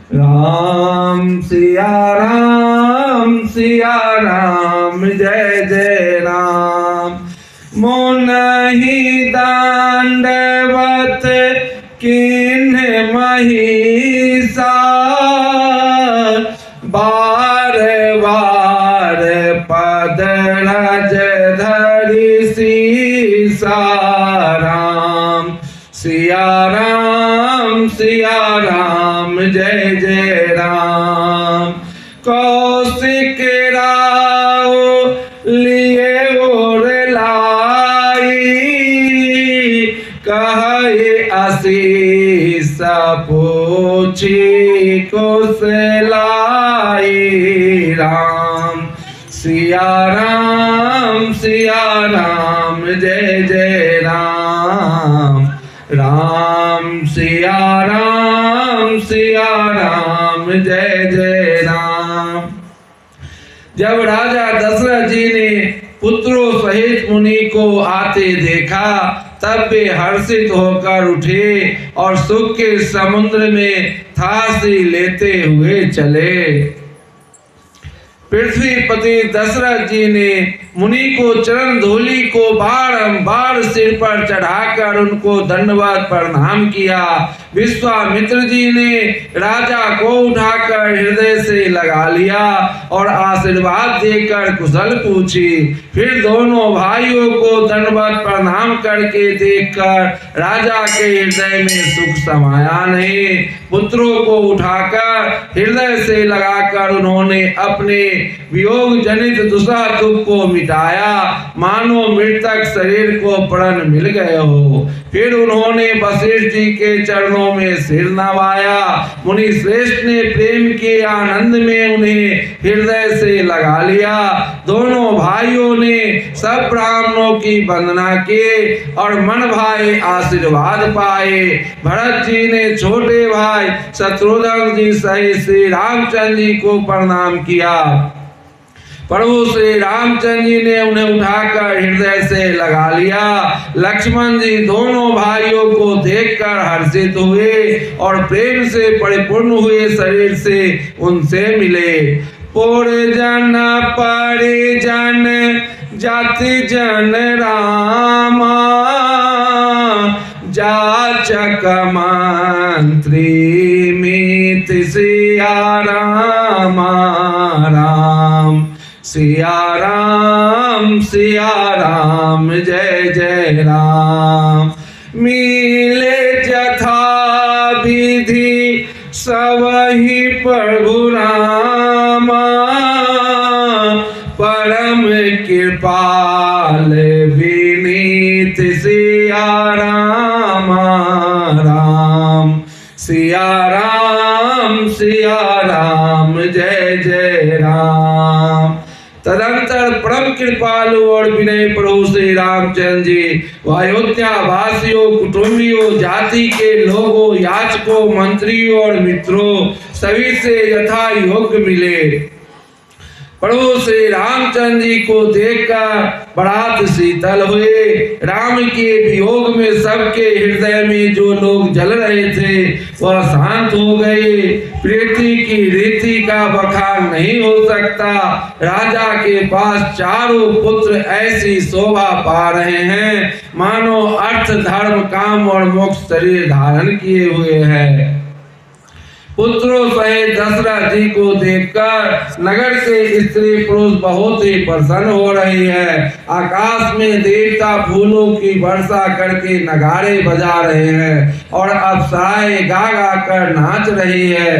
राम सिया राम जय जय राम। मोनहि दंडवत किन्ह महिषा बार बार पद रज धरि सीसा। राम सिया राम जय जय राम। कौशिक राव लिए और लाई कहे आशीष पूछी कुशलाई। राम सिया राम जय जय राम। राम सिया राम जय जय राम। जब राजा दशरथ जी ने पुत्रों सहित मुनि को आते देखा तब वे हर्षित होकर उठे और सुख के समुद्र में फांसी लेते हुए चले। पृथ्वीपति दशरथ जी ने मुनि को चरण धूलि को बारंबार सिर पर चढ़ाकर उनको दंडवत प्रणाम किया। विश्वामित्र जी ने राजा को उठाकर हृदय से लगा लिया और आशीर्वाद देकर कुशल पूछी। फिर दोनों भाइयों को दंडवत प्रणाम करके देखकर राजा के हृदय में सुख समाया नहीं। पुत्रों को उठाकर हृदय से लगाकर उन्होंने अपने वियोग जनित दुसह दुख को मिटाया, मानो मृतक शरीर को प्राण मिल गए हो। फिर उन्होंने वशिष्ठ जी के चरणों में सिर नवाया। मुनि श्रेष्ठ ने प्रेम के आनंद में उन्हें हृदय से लगा लिया। दोनों भाइयों ने सब ब्राह्मणों की वंदना की और मन भाए आशीर्वाद पाए। भरत जी ने छोटे भाई शत्रुघ्न जी सहित श्री रामचंद्र जी को प्रणाम किया। प्रभु श्री रामचंद्र जी ने उन्हें उठाकर हृदय से लगा लिया। लक्ष्मण जी दोनों भाइयों को देखकर हर्षित हुए और प्रेम से परिपूर्ण हुए शरीर से उनसे मिले। परिजन परिजन जाति जन रामा जाचक मंत्री मित सिया रामा। राम सिया राम जय जय राम। मिले जथा विधि सबहि प्रभु रामा परम कृपाल विनीत सिया रामा। राम सिया राम जय जय राम। तदंतर परम कृपालु और विनय प्रभु श्री रामचंद्र जी अयोध्या वासियों, कुटुंबियों, जाति के लोगों, याचकों, मंत्रियों और मित्रों सभी से यथा योग्य मिले। प्रभु श्री रामचंद्र जी को देखकर बड़ा शीतल हुए। राम के वियोग में सबके हृदय में जो लोग जल रहे थे वह शांत हो गए। प्रीति की रीति का बखान नहीं हो सकता। राजा के पास चारों पुत्र ऐसी शोभा पा रहे हैं मानो अर्थ, धर्म, काम और मोक्ष शरीर धारण किए हुए हैं। पुत्रों सहित दशरथ जी को देखकर नगर के स्त्री पुरुष बहुत ही प्रसन्न हो रही है। आकाश में देवता फूलों की वर्षा करके नगाड़े बजा रहे हैं और अप्सराएं गा गा कर नाच रही है।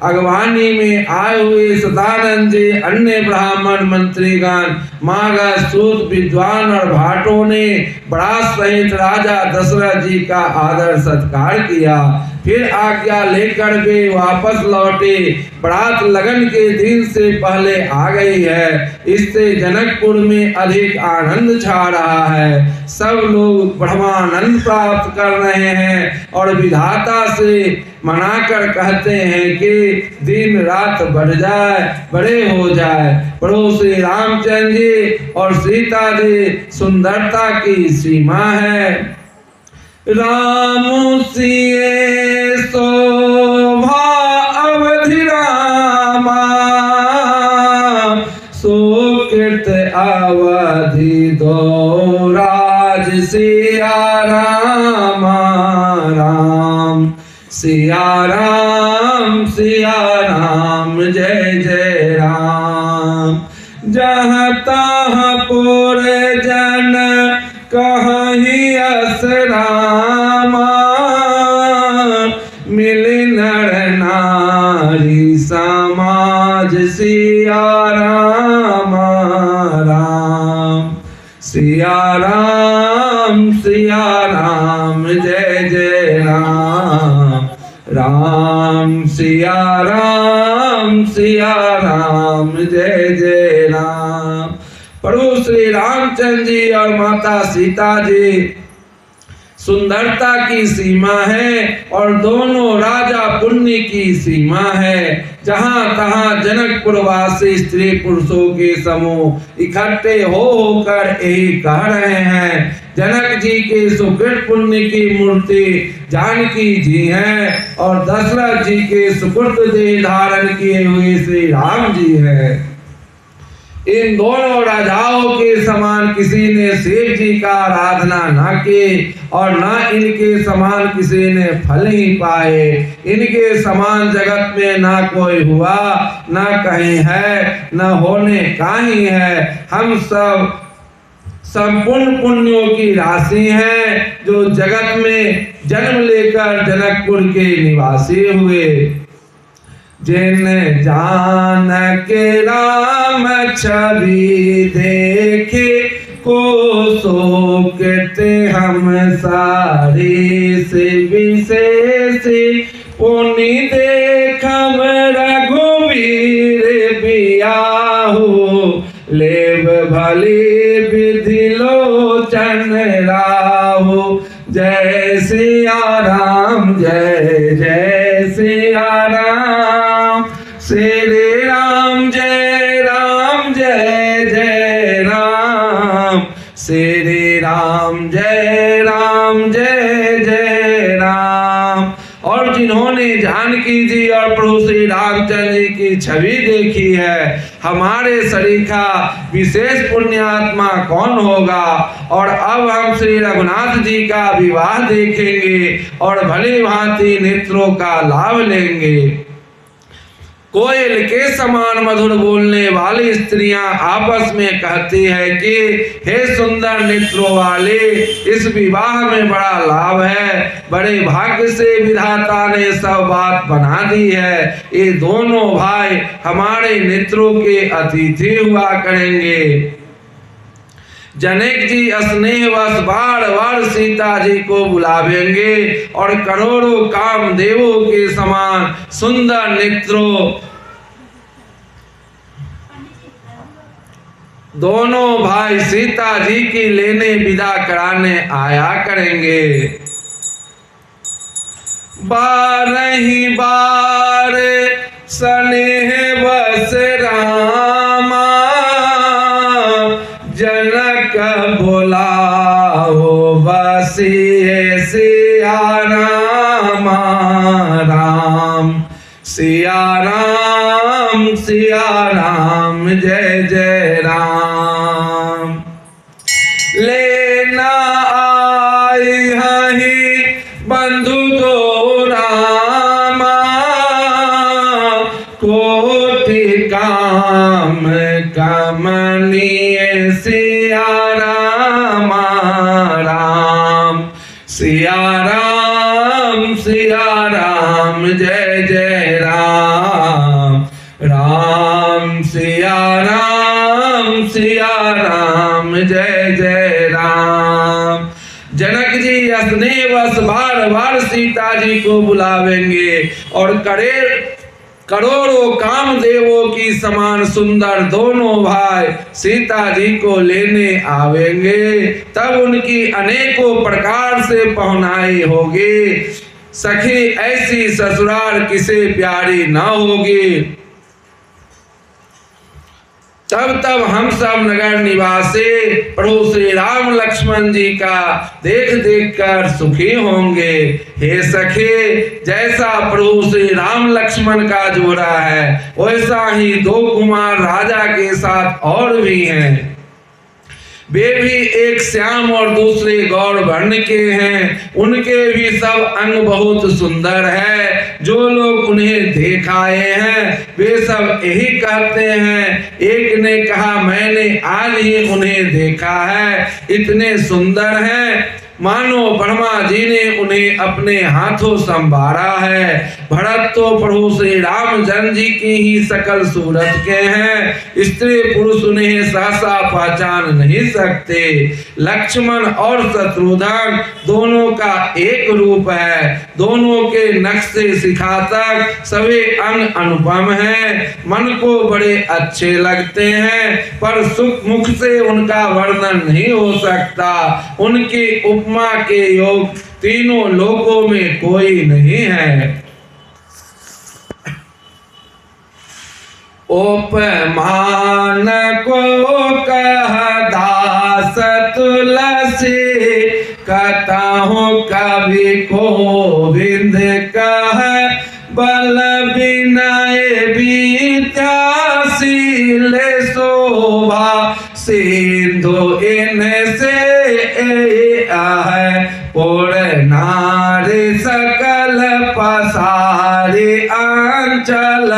अगवानी में आए हुए सदानंद जी, अन्य ब्राह्मण, मंत्रीगण, मागध, सूत, विद्वान और भाटों ने बरात सहित राजा दशरथ जी का आदर सत्कार किया। फिर आज्ञा लेकर वे वापस लौटे। बरात लगन के दिन से पहले आ गई है, इससे जनकपुर में अधिक आनंद छा रहा है। सब लोग ब्रह्मानंद प्राप्त कर रहे हैं और विधाता से मनाकर कहते हैं कि दिन रात बढ़ जाए, बड़े हो जाए। प्रभु श्री रामचंद्र जी और सीता जी सुंदरता की सीमा है। राम सिए शोभा अवतार अवधि दो राज सिया राम राम सिया राम जय जय राम। जहाँ तहाँ पुर जन कहीं असरामा मिल नर नारी समाज सिया राम राम सिया राम जय जय राम राम सिया राम जय जय राम। प्रभु श्री रामचंद्र जी और माता सीता जी सुंदरता की सीमा है और दोनों राजा पुण्य की सीमा है। जहाँ तहाँ जनकपुर वासी स्त्री पुरुषों के समूह इकट्ठे होकर यही कह रहे हैं, जनक जी के सुकृत पुण्य की मूर्ति जानकी जी हैं और दशरथ जी के सुकृत देह धारण किए हुए श्री राम जी हैं। इन दोनों राजाओं के समान किसी ने शिव जी का आराधना न की और न इनके समान किसी ने फल ही पाए। इनके समान जगत में ना कोई हुआ, ना कहीं है, न होने का ही है। हम सब संपूर्ण पुण्यों की राशि हैं जो जगत में जन्म लेकर जनकपुर के निवासी हुए। जिन जान के राम छवि देखे को सोकते हम सारी से विशेष पुनि देखम रघुवीर बियाहु लेव भली विधि लोचन राहु। जय सिया राम जय जय सिया राम श्री राम जय जय राम श्री राम जय जय राम। और जिन्होंने जानकी जी और प्रभु श्री रामचंद्र जी की छवि देखी है, हमारे सरीखा विशेष पुण्यात्मा कौन होगा। और अब हम श्री रघुनाथ जी का विवाह देखेंगे और भली भांति नेत्रों का लाभ लेंगे। कोयल के समान मधुर बोलने वाली स्त्रियां आपस में कहती है कि हे सुंदर नेत्रों वाले, इस विवाह में बड़ा लाभ है। बड़े भाग्य से विधाता ने सब बात बना दी है। ये दोनों भाई हमारे नेत्रों के अतिथि हुआ करेंगे। जनक जी स्नेहवश बार बार सीता जी को बुलावेंगे और करोड़ों कामदेवों के समान सुंदर नेत्रों दोनों भाई सीता जी की लेने विदा कराने आया करेंगे। बारही बार स्नेह बस रामा जनक बोलाओ बसिए सिया राम राम सिया राम जय जय राम। लेना आई हही बंधु दो रामा कोटि काम कमनीय सिया राम राम सिया राम जय जय राम राम सिया राम जय जय राम। जनक जी स्नेहवश बार बार सीता जी को बुलावेंगे और करोड़ों कामदेवों की समान सुंदर दोनों भाई सीता जी को लेने आवेंगे। तब उनकी अनेकों प्रकार से पहुनाई होगी। सखी ऐसी ससुराल किसे प्यारी न होगी। तब हम सब नगर निवासी प्रभु श्री राम लक्ष्मण जी का देख कर सुखी होंगे। हे सखे, जैसा प्रभु श्री राम लक्ष्मण का जोड़ा है वैसा ही दो कुमार राजा के साथ और भी हैं। वे भी एक श्याम और दूसरे गौर वर्ण के हैं। उनके भी सब अंग बहुत सुंदर है। जो लोग उन्हें देख आए हैं वे सब यही कहते हैं। एक ने कहा मैंने आज ही उन्हें देखा है, इतने सुंदर हैं मानो ब्रह्मा जी ने उन्हें अपने हाथों संवारा है। भरत तो प्रभु श्री रामचंद्र जी की ही सकल सूरत के हैं। स्त्री पुरुष उन्हें सहसा पहचान नहीं सकते। लक्ष्मण और शत्रुघ्न दोनों का एक रूप है। दोनों के नक्श से शिखा तक सभी अंग अनुपम हैं। मन को बड़े अच्छे लगते हैं, पर सुख मुख से उनका वर्णन नहीं हो सकता। उनकी उपमा के योग तीनों लोकों में कोई नहीं है। उपमान को कह दास तुलसी, कथाओं कवि गोविंद कह बल विनय विद्याशील शोभा सिंधु इनसे नारी सकल पसारी अंचल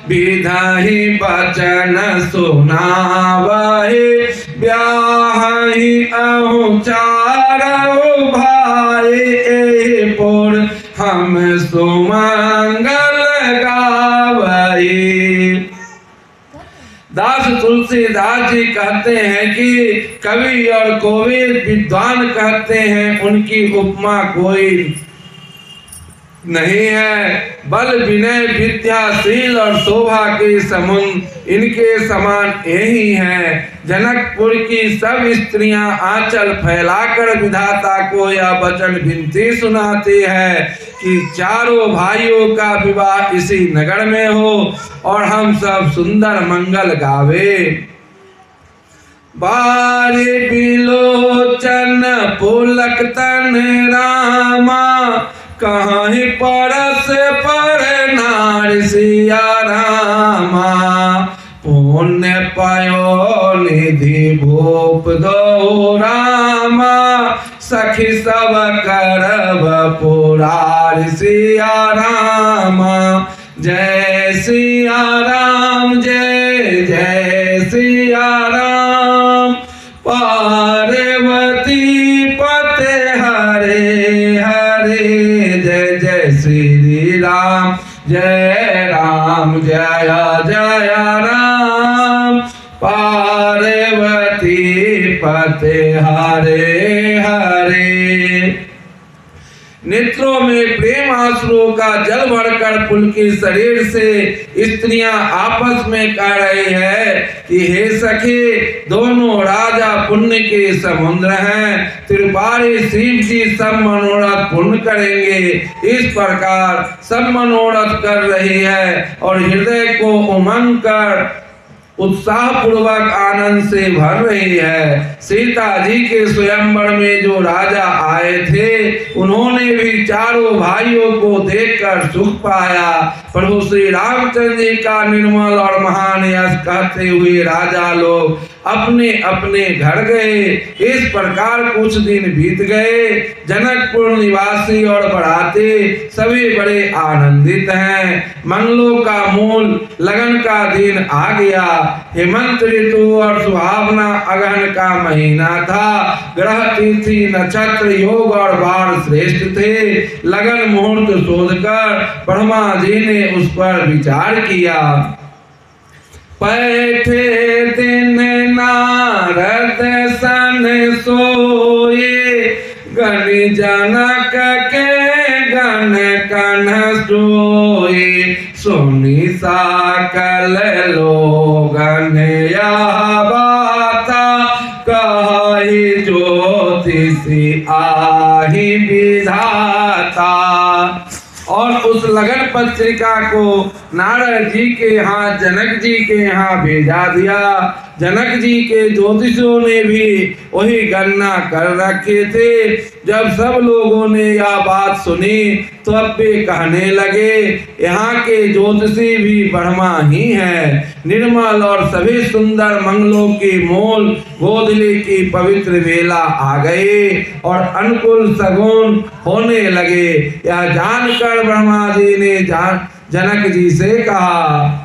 विधाहि वचन सुनावहि ब्याहि अहु चारौ भाई पुर हम सुमंगल गावहि। दास तुलसीदास जी कहते हैं कि कवि और कोविद विद्वान कहते हैं उनकी उपमा कोई नहीं है। बल विनय विद्याशील और शोभा के समुद्र इनके समान यही हैं। जनकपुर की सब स्त्रियां आंचल फैलाकर विधाता को यह वचन विनती सुनाती है कि चारों भाइयों का विवाह इसी नगर में हो और हम सब सुंदर मंगल गावे। बारी बिलोचन पुलक तन रामा, कहीं परस पर नार सिया रामा। पुण्य पयो निधि भूप दो रामा, सखी सब करब पुरार सिया रामा। जय सिया राम जय जय सिया राम, पार्वती पते हरे हरे। जय जय श्री राम जय राम जय जय राम, पार्वती पते हरे हरे। नेत्रों में प्रेम आंसुओं का जल भरकर पुलकित शरीर से स्त्रियां आपस में कह रही है कि हे सखी, दोनों राजा पुण्य के समुद्र हैं। त्रिपुरारी शिव जी सब मनोरथ पूर्ण करेंगे। इस प्रकार सब मनोरथ कर रही है और हृदय को उमंग कर उत्साह पूर्वक आनंद से भर रही है। सीता जी के स्वयंवर में जो राजा आए थे उन्होंने भी चारों भाइयों को देखकर सुख पाया। प्रभु श्री रामचंद्र जी का निर्मल और महान यश कहते हुए राजा लोग अपने अपने घर गए। इस प्रकार कुछ दिन बीत गए। जनकपुर निवासी और बराती सभी बड़े आनंदित हैं। मंगलों का मूल लगन का दिन आ गया। हेमंत ऋतु और सुहावना अगहन का महीना था। ग्रह तिथि नक्षत्र योग और वार श्रेष्ठ थे। लगन मुहूर्त शोधकर ब्रह्मा जी ने उस पर विचार किया। पैठे दिन नारद सन सोए, गण जनक के गण कन सोए। सुनी सकल लोगन यह बाता, कहि ज्योतिषी आहि विधाता। और उस लगन पत्रिका को नारद जी के यहाँ, जनक जी के यहाँ भेजा दिया। जनक जी के ज्योतिषों ने भी वही गणना कर रखे थे। जब सब लोगों ने यह बात सुनी तो अब वे कहने लगे, यहाँ के ज्योतिषी भी ब्रह्मा ही है। निर्मल और सभी सुंदर मंगलों की मूल गोधली की पवित्र बेला आ गई और अनुकूल सगुन होने लगे। यह जानकर ब्रह्मा जी ने जनक जी से कहा,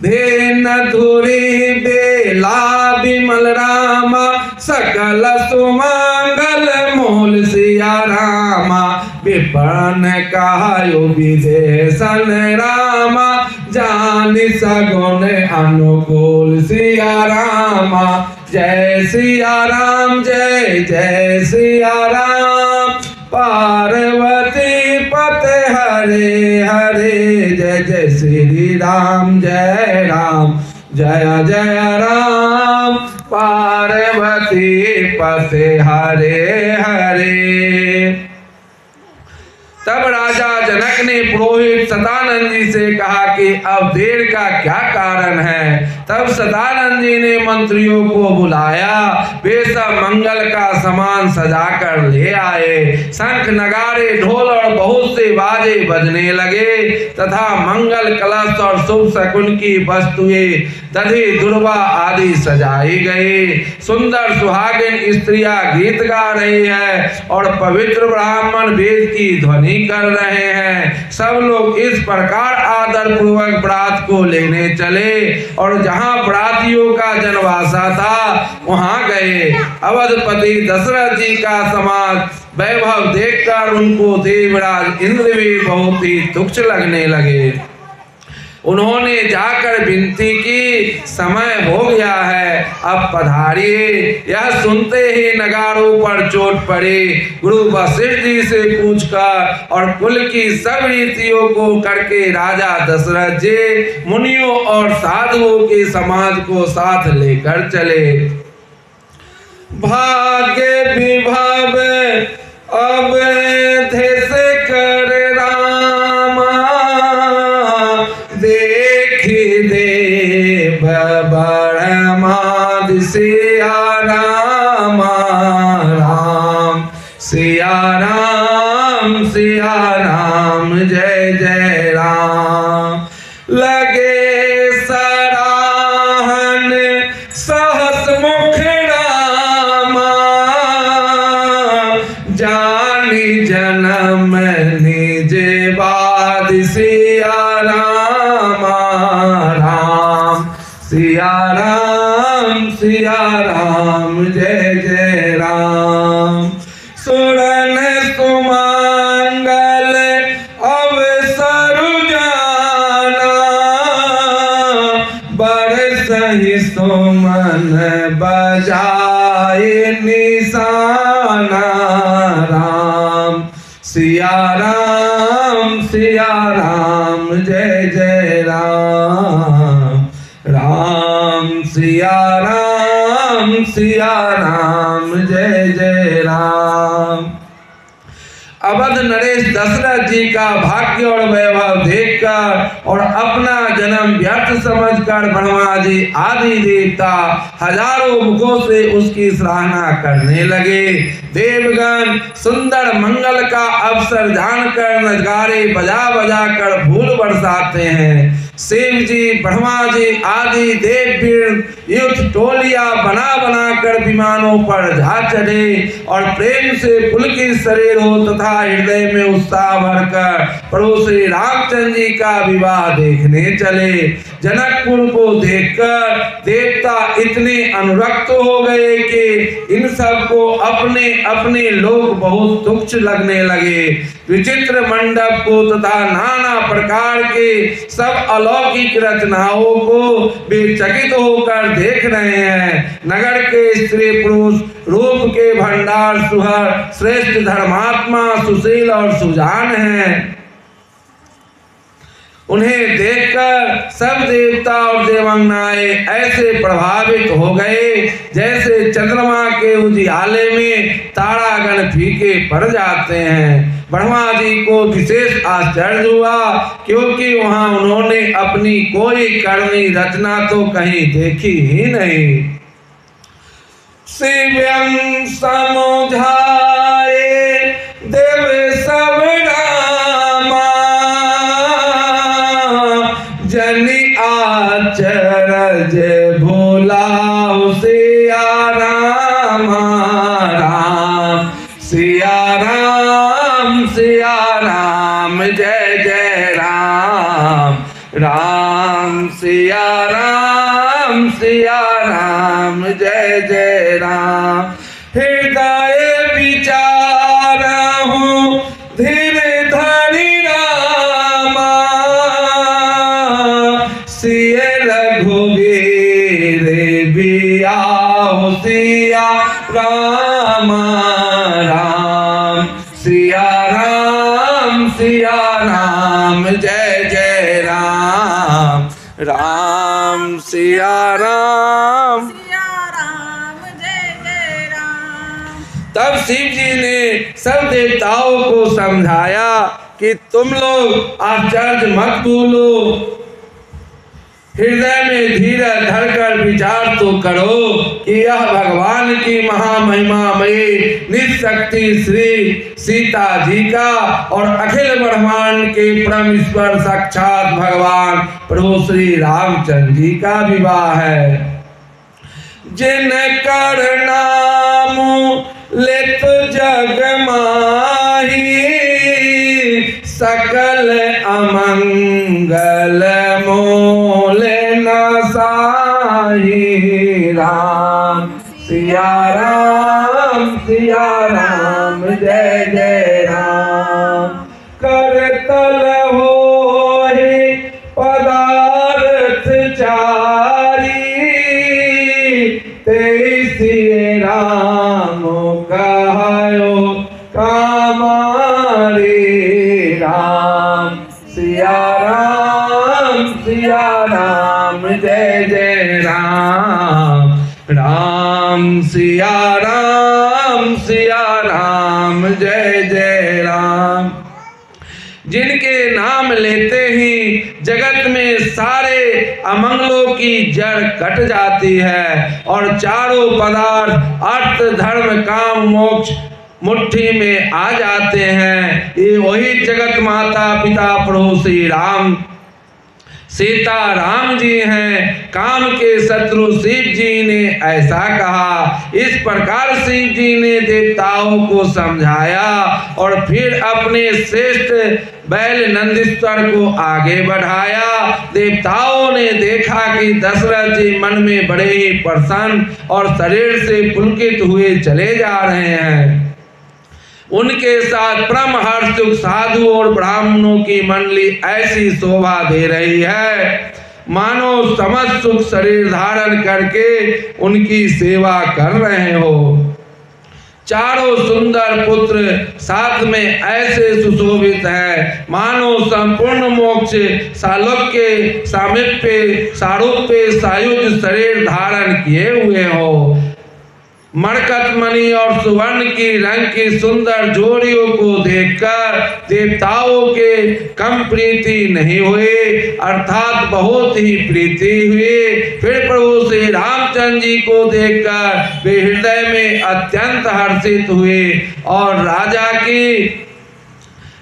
धेन धुरी बेला बिमल रामा, सकल सुमंगल मूल सिया रामा। विपन्न कहायो विदेशन रामा, जान सगुन अनुकूल सिया रामा। जय सिया राम, जय जय सिया राम। पार्वती पते हरे हरे, जय जय श्री राम, जय राम, जय जय राम। पार्वती पते हरे हरे। तब राजा जनक ने पुरोहित सदानंद जी से कहा कि अब देर का क्या कारण है। तब सदानंद जी ने मंत्रियों को बुलाया। वे सब मंगल का सामान सजा कर ले आए। शंख नगाड़े ढोल और बहुत से बाजे बजने लगे तथा मंगल कलश और शुभ शकुन की वस्तुएं दधि दुर्वा आदि सजाई गई। सुंदर सुहागिन स्त्रियां गीत गा रही है और पवित्र ब्राह्मण वेद की ध्वनि कर रहे हैं। सब लोग इस प्रकार आदर पूर्वक बरात को लेने चले और जहां बरातियों का जनवासा था वहां गए। अवधपति दशरथ जी का समाज वैभव देखकर उनको देवराज इंद्र भी बहुत ही तुच्छ लगने लगे। उन्होंने जाकर विनती की, समय हो गया है, अब पधारिए। यह सुनते ही नगारों पर चोट पड़ी। गुरु वशिष्ठ जी से पूछकर और कुल की सब रीतियों को करके राजा दशरथ जी मुनियों और साधुओं के समाज को साथ लेकर चले। भाग्य विभव अब देश कर रामा, देखी देव बड़माद सिया रामा। राम सिया राम, सिया राम, जय जय राम। लगे सराहन सहस मुख रामा, जानी जन्म निज बाद सिया रामा। राम सिया राम, सिया राम, जय जय राम। सुरन सुमंगल अवसर जाना, बरसहि सुमन बजाए निशाना। राम सिया राम, सिया राम, जय जय राम। राम सिया राम, सिया राम, जय जय राम। अवध नरेश दशरथ जी का भाग्य और वैभव देखकर और अपना जन्म व्यर्थ समझकर ब्रह्मा जी आदि देवता हजारों मुखों से उसकी सराहना करने लगे। देवगण सुंदर मंगल का अवसर जानकर नगारे बजा बजा कर फूल बरसाते हैं। शिव जी, ब्रह्मा जी आदि देव युद्ध टोलियां बना बना कर विमानों पर जा चढ़े और प्रेम से पुलकित शरीर हो तथा हृदय में उत्साह भरकर प्रभु श्री रामचंद्र जी का विवाह देखने चले। जनकपुर को देखकर देवता इतने अनुरक्त हो गए कि इन सब को अपने अपने लोग बहुत तुच्छ लगने लगे। विचित्र मंडप को तथा नाना प्रकार के सब अलौकिक रचनाओं को वे चकित होकर देख रहे हैं। नगर के स्त्री पुरुष रूप के भंडार सुहर श्रेष्ठ धर्मात्मा सुशील और सुजान हैं। उन्हें देखकर सब देवता और देवांगनाएं ऐसे प्रभावित हो गए जैसे चंद्रमा के उजियाले में तारागण फीके पड़ जाते हैं। ब्रह्मा जी को विशेष आश्चर्य हुआ, क्योंकि वहां उन्होंने अपनी कोई करनी रचना तो कहीं देखी ही नहीं। शिवम समझाए देव सब रामा, जनि आचरज भोला सिया राम, राम सिया राम जय जय राम, राम सिया राम जय जय राम। हृदय विचारहु धीर धरि रामा, सिय रघुवीर बियाहु सिया राम, राम सिया राम जय जय राम, राम सिया राम जय जय राम। तब शिव जी ने सब देवताओं को समझाया कि तुम लोग आश्चर्य मत भूलो, हृदय में धीरज धरकर विचार तो करो कि यह भगवान की महामहिमामयी निशक्ति श्री सीता जी का और अखिल ब्रह्मांड के परम ईश्वर साक्षात भगवान प्रभु श्री रामचंद्र जी का विवाह है। जिन कर नाम लेत जग माही, सकल अमंगल मोल न साही, राम सिया राम जय जय राम। करतल होहि पदार्थ चारी, तेई राम कहायो कामारी, राम सिया राम जय जय राम, राम सिया राम जय जय राम। जिनके नाम लेते ही जगत में सारे अमंगलों की जड़ कट जाती है और चारों पदार्थ अर्थ धर्म काम मोक्ष मुट्ठी में आ जाते हैं। ये वही जगत माता पिता प्रभु श्री राम सीता राम जी हैं। काम के शत्रु शिव जी ने ऐसा कहा। इस प्रकार शिव जी ने देवताओं को समझाया और फिर अपने श्रेष्ठ बैल नंदीश्वर को आगे बढ़ाया। देवताओं ने देखा कि दशरथ जी मन में बड़े ही प्रसन्न और शरीर से पुलकित हुए चले जा रहे हैं। उनके साथ परम हर्षुक साधु और ब्राह्मणों की मंडली ऐसी शोभा दे रही है मानो समस्त सुख शरीर धारण करके उनकी सेवा कर रहे हो। चारों सुंदर पुत्र साथ में ऐसे सुशोभित हैं मानो संपूर्ण मोक्ष सालोक्य सामीप्य सारूप्य सायुज शरीर धारण किए हुए हो। मरकत मणि और सुवर्ण की रंग की सुंदर जोड़ियों को देखकर देवताओं के कम प्रीति नहीं हुई, अर्थात बहुत ही प्रीति हुई। फिर प्रभु श्री रामचंद्र जी को देखकर वे हृदय में अत्यंत हर्षित हुए और राजा की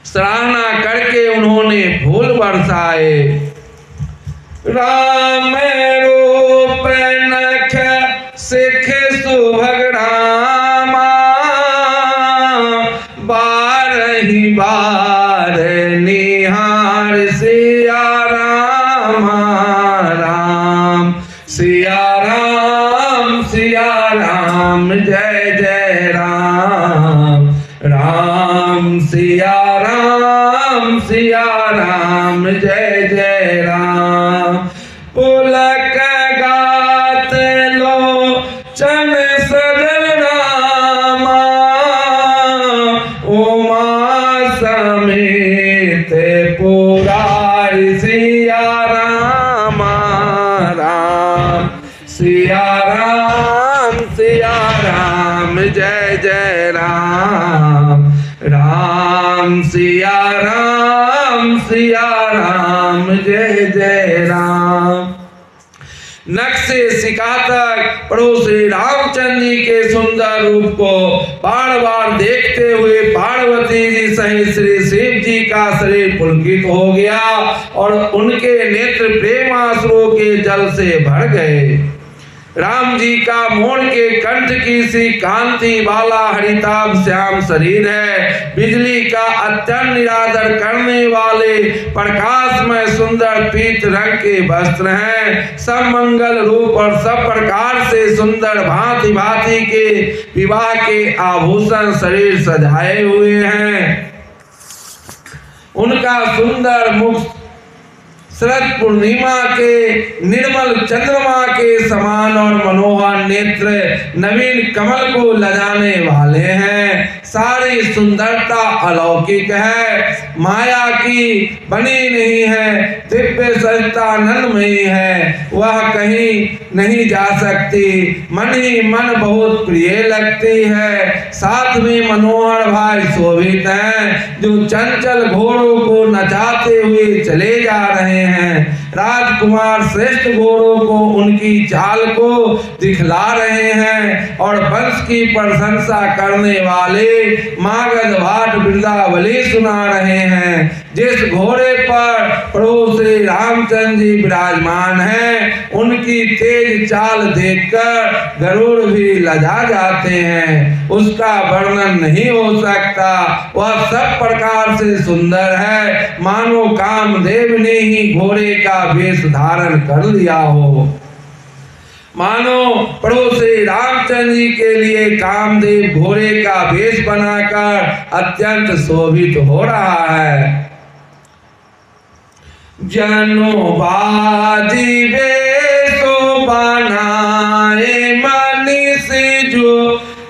सराहना करके उन्होंने फूल बरसाए। राम रूप नख सिख सुभग रामा, बारहि बार निहार सिया राम, राम सिया राम जय जय राम, राम सिया राम जय जय राम। पुलक गात लो चन सजल रामा, उमा समेत पुरारी सिया राम, राम सिया राम जय जय राम, राम सिया राम जय जय राम। नख से शिखा तक प्रभु श्री रामचंद्र जी के सुंदर रूप को बार बार देखते हुए पार्वती जी सहित श्री शिव जी का शरीर पुलकित हो गया और उनके नेत्र प्रेमाश्रुओं के जल से भर गए। राम जी का मोर के कंठ की सी कांति वाला हरिताभ श्याम शरीर है। बिजली का अत्यंत निरादर करने वाले प्रकाशमय सुंदर पीत रंग के वस्त्र हैं। सब मंगल रूप और सब प्रकार से सुंदर भांति भांति के विवाह के आभूषण शरीर सजाए हुए हैं। उनका सुंदर मुख शरद पूर्णिमा के निर्मल चंद्रमा के समान और मनोहर नेत्र नवीन कमल को लजाने वाले हैं। सारी सुंदरता अलौकिक है, माया की बनी नहीं है, दिव्य सजता आनंदमयी है, वह कहीं नहीं जा सकती। मन ही मन बहुत प्रिय लगती है। साथ में मनोहर भाई शोभित हैं जो चंचल घोड़ों को नचाते हुए चले जा रहे हैं। राजकुमार श्रेष्ठ घोड़ों को उनकी चाल को दिखला रहे हैं और वंश की प्रशंसा करने वाले मागध भाट वृंदावली सुना रहे हैं। जिस घोड़े पर प्रभु श्री रामचंद्र जी विराजमान हैं, उनकी तेज चाल देखकर गरुड़ भी लजा जाते हैं। उसका वर्णन नहीं हो सकता। वह सब प्रकार से सुंदर है, मानो कामदेव ने ही घोड़े का वेश धारण कर लिया हो। मानो प्रभु श्री रामचंद्र जी के लिए कामदेव घोड़े का वेश बनाकर अत्यंत शोभित हो रहा है। जनो बाजी वेशो बनाए मनी से जो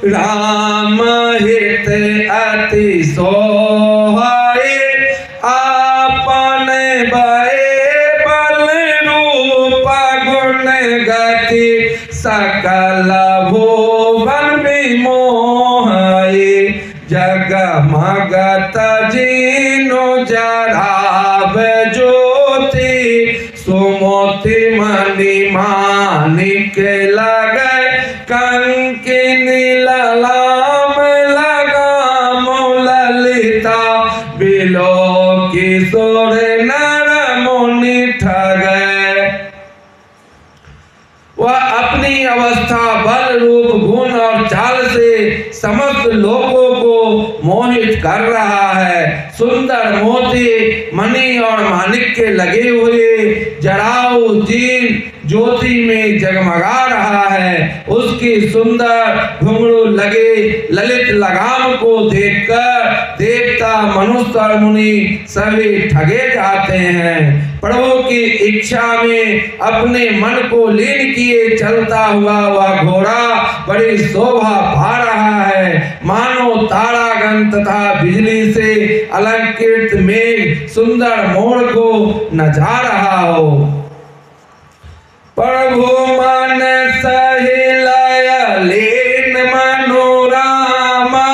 राम हित अति सोहाए आपन भय बल रूप गुण गति सकल भुवन विमोहाए जगमगत जीनो जराव ज्योति सुमोति मणि मानिक लगे कंकिन ललाम लगाम ललिता बिलो किशोर नर मुनि ठगे। वह अपनी अवस्था बल रूप गुण और चाल से समस्त लोगों को मोहित कर रहा है। सुंदर मोती मणि और माणिक के लगे हुए जराऊ जीन ज्योति में जगमगा रहा है। उसकी सुंदर घुंघरू लगे ललित लगाम को देखकर देवता मनुष्य और मुनि सभी ठगे जाते हैं। प्रभु की इच्छा में अपने मन को लीन किए चलता हुआ वह घोड़ा बड़ी शोभा पा रहा है, मानो तारागण तथा बिजली से अलंकृत मेघ सुंदर मोर को नचा रहा हो। प्रभु मन सहिलय लीन मनोरामा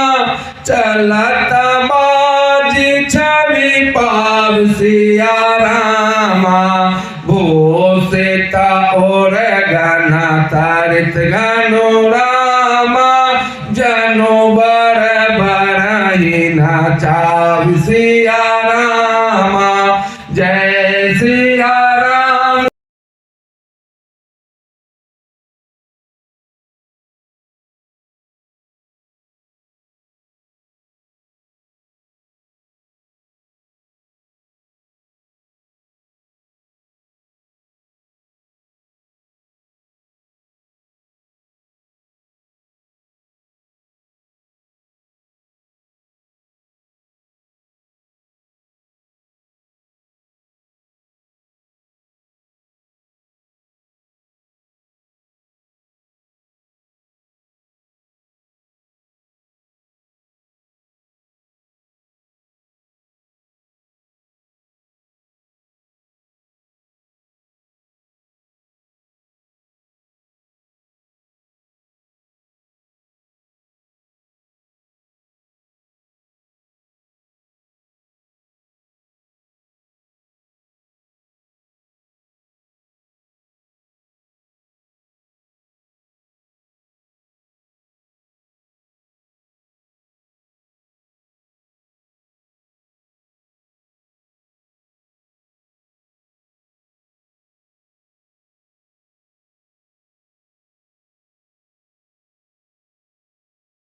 चलत बाजी छवि पाव सिया रामा भूषित और गण तारित गणोरा